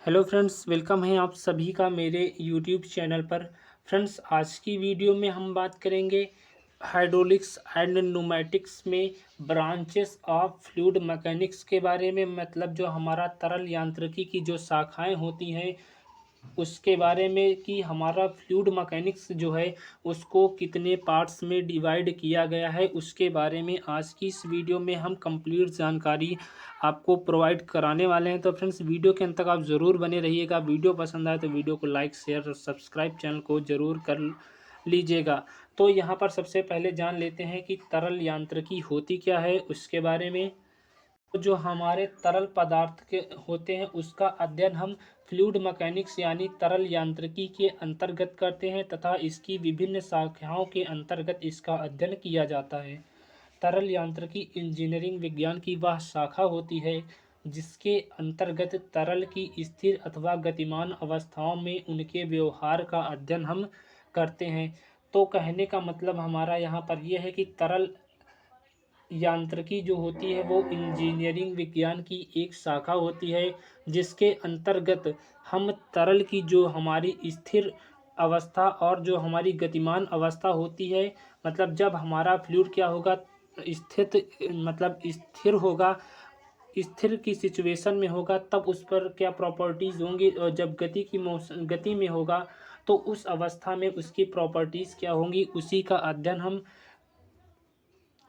Hello friends, welcome है आप सभी का मेरे यूट्यूब चैनल पर। फ्रेंड्स, आज की वीडियो में हम बात करेंगे हाइड्रोलिक्स एंड न्यूमेटिक्स में ब्रांचेस ऑफ फ्लूइड मैकेनिक्स के बारे में। मतलब जो हमारा तरल यांत्रिकी की जो शाखाएं होती हैं उसके बारे में, कि हमारा फ्लूइड मैकेनिक्स जो है उसको कितने पार्ट्स में डिवाइड किया गया है, उसके बारे में आज की इस वीडियो में हम कंप्लीट जानकारी आपको प्रोवाइड कराने वाले हैं। तो फ्रेंड्स, वीडियो के अंत तक आप ज़रूर बने रहिएगा। वीडियो पसंद आए तो वीडियो को लाइक, शेयर और सब्सक्राइब चैनल को ज़रूर कर लीजिएगा। तो यहाँ पर सबसे पहले जान लेते हैं कि तरल यांत्रिकी होती क्या है, उसके बारे में। जो हमारे तरल पदार्थ के होते हैं उसका अध्ययन हम फ्लूइड मैकेनिक्स यानी तरल यांत्रिकी के अंतर्गत करते हैं, तथा इसकी विभिन्न शाखाओं के अंतर्गत इसका अध्ययन किया जाता है। तरल यांत्रिकी इंजीनियरिंग विज्ञान की वह शाखा होती है जिसके अंतर्गत तरल की स्थिर अथवा गतिमान अवस्थाओं में उनके व्यवहार का अध्ययन हम करते हैं। तो कहने का मतलब हमारा यहाँ पर यह है कि तरल यांत्रिकी जो होती है वो इंजीनियरिंग विज्ञान की एक शाखा होती है जिसके अंतर्गत हम तरल की जो हमारी स्थिर अवस्था और जो हमारी गतिमान अवस्था होती है, मतलब जब हमारा फ्लूइड क्या होगा, स्थित मतलब स्थिर होगा, स्थिर की सिचुएशन में होगा, तब उस पर क्या प्रॉपर्टीज़ होंगी, और जब गति में होगा तो उस अवस्था में उसकी प्रॉपर्टीज़ क्या होंगी, उसी का अध्ययन हम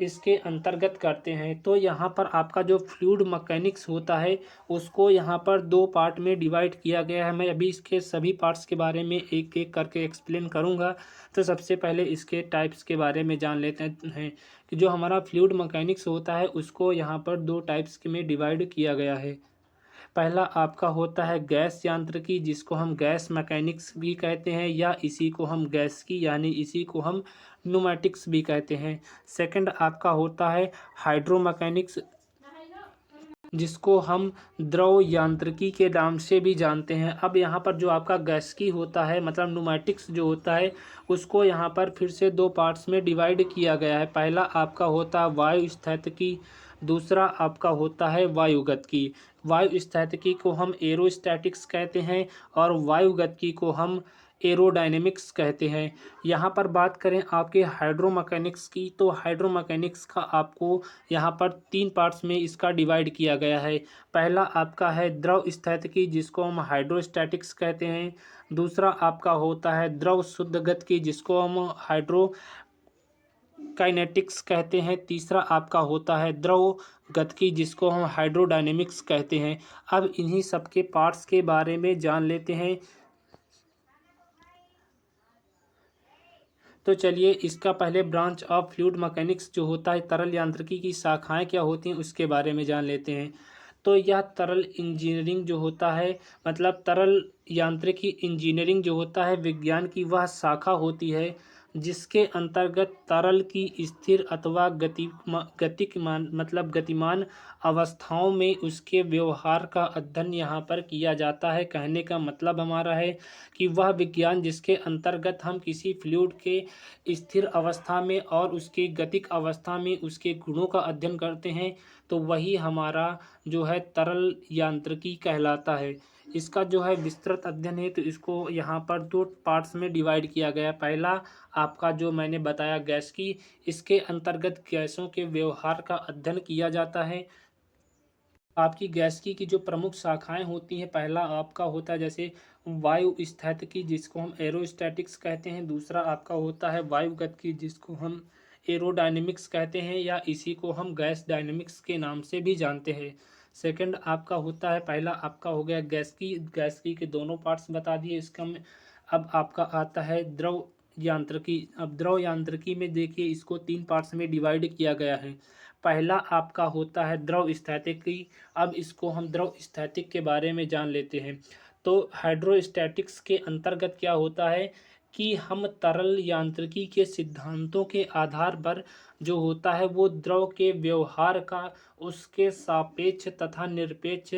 इसके अंतर्गत करते हैं। तो यहाँ पर आपका जो फ्लूइड मैकेनिक्स होता है उसको यहाँ पर दो पार्ट में डिवाइड किया गया है। मैं अभी इसके सभी पार्ट्स के बारे में एक एक करके एक्सप्लेन करूँगा। तो सबसे पहले इसके टाइप्स के बारे में जान लेते हैं कि जो हमारा फ्लूइड मैकेनिक्स होता है उसको यहाँ पर दो टाइप्स में डिवाइड किया गया है। पहला आपका होता है गैस यांत्रिकी, जिसको हम गैस मैकेनिक्स भी कहते हैं, या इसी को हम गैस की यानी इसी को हम न्यूमेटिक्स भी कहते हैं। सेकंड आपका होता है हाइड्रो मैकेनिक्स, जिसको हम द्रव यांत्रिकी के नाम से भी जानते हैं। अब यहाँ पर जो आपका गैस की होता है मतलब न्यूमेटिक्स जो होता है उसको यहाँ पर फिर से दो पार्ट्स में डिवाइड किया गया है। पहला आपका होता है वायु स्थैतिकी, दूसरा आपका होता है वायुगतिकी। वायु स्थैतिकी को हम एरोस्टैटिक्स कहते हैं और वायुगतिकी को हम एरोडायनेमिक्स कहते हैं। यहाँ पर बात करें आपके हाइड्रोमैकेनिक्स की, तो हाइड्रोमैकेनिक्स का आपको यहाँ पर तीन पार्ट्स में इसका डिवाइड किया गया है। पहला आपका है द्रव स्थैतिकी, जिसको हम हाइड्रोस्टैटिक्स कहते हैं। दूसरा आपका होता है द्रव शुद्ध गतिकी, जिसको हम हाइड्रो काइनेटिक्स कहते हैं। तीसरा आपका होता है द्रव गतिकी, जिसको हम हाइड्रोडायनेमिक्स कहते हैं। अब इन्हीं सबके पार्ट्स के बारे में जान लेते हैं। तो चलिए इसका पहले ब्रांच ऑफ फ्लूइड मैकेनिक्स जो होता है, तरल यांत्रिकी की शाखाएं क्या होती हैं उसके बारे में जान लेते हैं। तो यह तरल इंजीनियरिंग जो होता है, मतलब तरल यांत्रिकी इंजीनियरिंग जो होता है विज्ञान की वह शाखा होती है जिसके अंतर्गत तरल की स्थिर अथवा गतिमान अवस्थाओं में उसके व्यवहार का अध्ययन यहाँ पर किया जाता है। कहने का मतलब हमारा है कि वह विज्ञान जिसके अंतर्गत हम किसी फ्लूइड के स्थिर अवस्था में और उसके गतिक अवस्था में उसके गुणों का अध्ययन करते हैं, तो वही हमारा जो है तरल यांत्रिकी कहलाता है। इसका जो है विस्तृत अध्ययन है, तो इसको यहाँ पर दो पार्ट्स में डिवाइड किया गया। पहला आपका जो मैंने बताया गैस की, इसके अंतर्गत गैसों के व्यवहार का अध्ययन किया जाता है। आपकी गैस की जो प्रमुख शाखाएं होती हैं, पहला आपका होता है जैसे वायु स्थैतिकी, जिसको हम एरोस्टैटिक्स कहते हैं। दूसरा आपका होता है वायुगतिकी, जिसको हम एरोडायनेमिक्स कहते हैं, या इसी को हम गैस डायनेमिक्स के नाम से भी जानते हैं। सेकंड आपका होता है, पहला आपका हो गया गैस की के दोनों पार्ट्स बता दिए इसका अब आपका आता है द्रव यांत्रिकी। अब द्रव यांत्रिकी में देखिए इसको तीन पार्ट्स में डिवाइड किया गया है। पहला आपका होता है द्रव स्थैतिकी। अब इसको हम द्रव स्थैतिक के बारे में जान लेते हैं। तो हाइड्रोस्टैटिक्स के अंतर्गत क्या होता है कि हम तरल यांत्रिकी के सिद्धांतों के आधार पर जो होता है वो द्रव के व्यवहार का उसके सापेक्ष तथा निरपेक्ष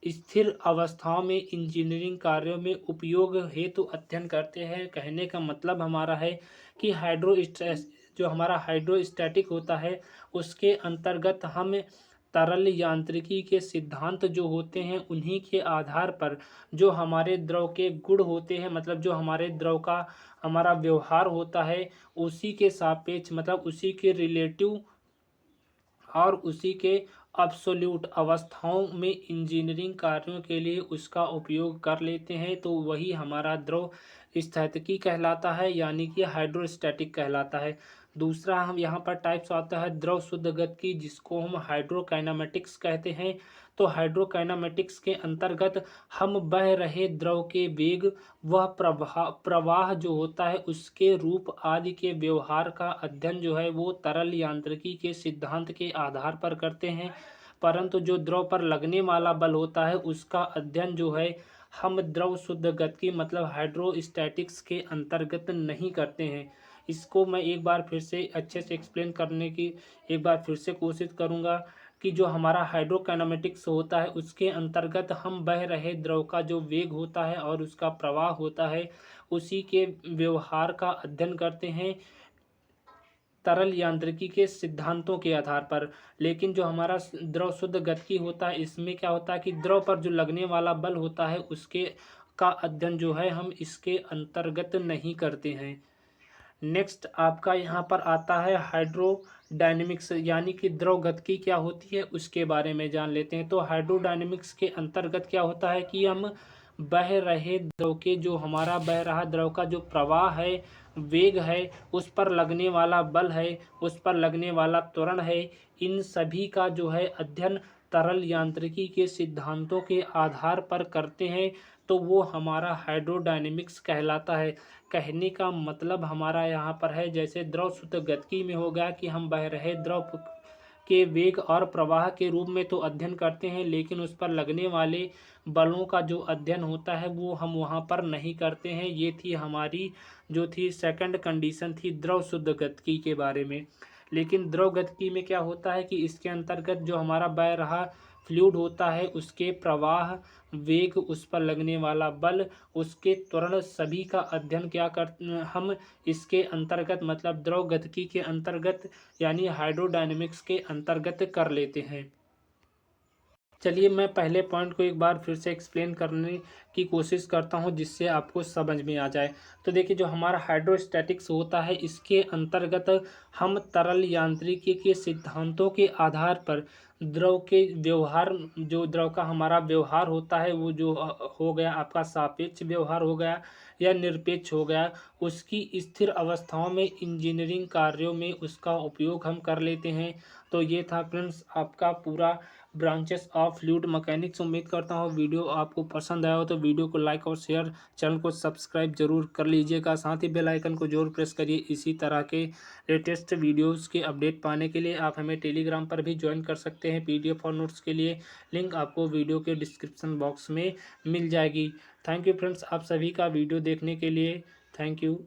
स्थिर अवस्थाओं में इंजीनियरिंग कार्यों में उपयोग हेतु अध्ययन करते हैं। कहने का मतलब हमारा है कि जो हमारा हाइड्रोस्टैटिक होता है उसके अंतर्गत हम तरल यांत्रिकी के सिद्धांत जो होते हैं उन्हीं के आधार पर जो हमारे द्रव के गुण होते हैं, मतलब जो हमारे द्रव का हमारा व्यवहार होता है, उसी के सापेक्ष मतलब उसी के रिलेटिव और उसी के अब्सोल्यूट अवस्थाओं में इंजीनियरिंग कार्यों के लिए उसका उपयोग कर लेते हैं, तो वही हमारा द्रव स्थैतिकी कहलाता है, यानी कि हाइड्रोस्टैटिक कहलाता है। दूसरा हम यहाँ पर टाइप्स आता है द्रव शुद्ध गतिकी, जिसको हम हाइड्रोकाइनेमेटिक्स कहते हैं। तो हाइड्रोकाइनेमेटिक्स के अंतर्गत हम बह रहे द्रव के वेग, वह प्रवाह प्रवाह जो होता है उसके रूप आदि के व्यवहार का अध्ययन जो है वो तरल यांत्रिकी के सिद्धांत के आधार पर करते हैं। परंतु जो द्रव पर लगने वाला बल होता है उसका अध्ययन जो है हम द्रव शुद्ध गतिकी मतलब हाइड्रोस्टैटिक्स के अंतर्गत नहीं करते हैं। इसको मैं एक बार फिर से अच्छे से एक्सप्लेन करने की एक बार फिर से कोशिश करूँगा कि जो हमारा हाइड्रोकाइनेमेटिक्स होता है उसके अंतर्गत हम बह रहे द्रव का जो वेग होता है और उसका प्रवाह होता है उसी के व्यवहार का अध्ययन करते हैं तरल यांत्रिकी के सिद्धांतों के आधार पर। लेकिन जो हमारा द्रव शुद्ध गतिकी होता है इसमें क्या होता है कि द्रव पर जो लगने वाला बल होता है उसके का अध्ययन जो है हम इसके अंतर्गत नहीं करते हैं। नेक्स्ट आपका यहाँ पर आता है हाइड्रोडायनेमिक्स, यानी कि द्रव गतिकी क्या होती है उसके बारे में जान लेते हैं। तो हाइड्रोडायनेमिक्स के अंतर्गत क्या होता है कि हम बह रहे द्रव के जो हमारा बह रहा द्रव का जो प्रवाह है, वेग है, उस पर लगने वाला बल है, उस पर लगने वाला त्वरण है, इन सभी का जो है अध्ययन तरल यांत्रिकी के सिद्धांतों के आधार पर करते हैं, तो वो हमारा हाइड्रोडायनेमिक्स कहलाता है। कहने का मतलब हमारा यहाँ पर है जैसे द्रव शुद्ध गतिकी में हो गया कि हम बह रहे द्रव के वेग और प्रवाह के रूप में तो अध्ययन करते हैं, लेकिन उस पर लगने वाले बलों का जो अध्ययन होता है वो हम वहाँ पर नहीं करते हैं। ये थी हमारी जो थी सेकंड कंडीशन थी द्रव शुद्ध गतिकी के बारे में। लेकिन द्रव गतिकी में क्या होता है कि इसके अंतर्गत जो हमारा बह रहा फ्लूइड होता है उसके प्रवाह, वेग, उस पर लगने वाला बल, उसके त्वरण सभी का अध्ययन क्या कर हम इसके अंतर्गत मतलब द्रव गतिकी के अंतर्गत यानी हाइड्रोडायनेमिक्स के अंतर्गत कर लेते हैं। चलिए मैं पहले पॉइंट को एक बार फिर से एक्सप्लेन करने की कोशिश करता हूं जिससे आपको समझ में आ जाए। तो देखिए जो हमारा हाइड्रोस्टैटिक्स होता है इसके अंतर्गत हम तरल यांत्रिकी के सिद्धांतों के आधार पर द्रव के व्यवहार जो द्रव का हमारा व्यवहार होता है वो जो हो गया आपका सापेक्ष व्यवहार हो गया या निरपेक्ष हो गया, उसकी स्थिर अवस्थाओं में इंजीनियरिंग कार्यों में उसका उपयोग हम कर लेते हैं। तो ये था फ्रेंड्स आपका पूरा ब्रांचेस ऑफ फ्लूइड मैकेनिक्स। उम्मीद करता हूँ वीडियो आपको पसंद आया हो तो वीडियो को लाइक और शेयर, चैनल को सब्सक्राइब जरूर कर लीजिएगा। साथ ही बेल आइकन को जरूर प्रेस करिए। इसी तरह के लेटेस्ट वीडियोस के अपडेट पाने के लिए आप हमें टेलीग्राम पर भी ज्वाइन कर सकते हैं PDF और नोट्स के लिए। लिंक आपको वीडियो के डिस्क्रिप्शन बॉक्स में मिल जाएगी। थैंक यू फ्रेंड्स आप सभी का वीडियो देखने के लिए। Thank you.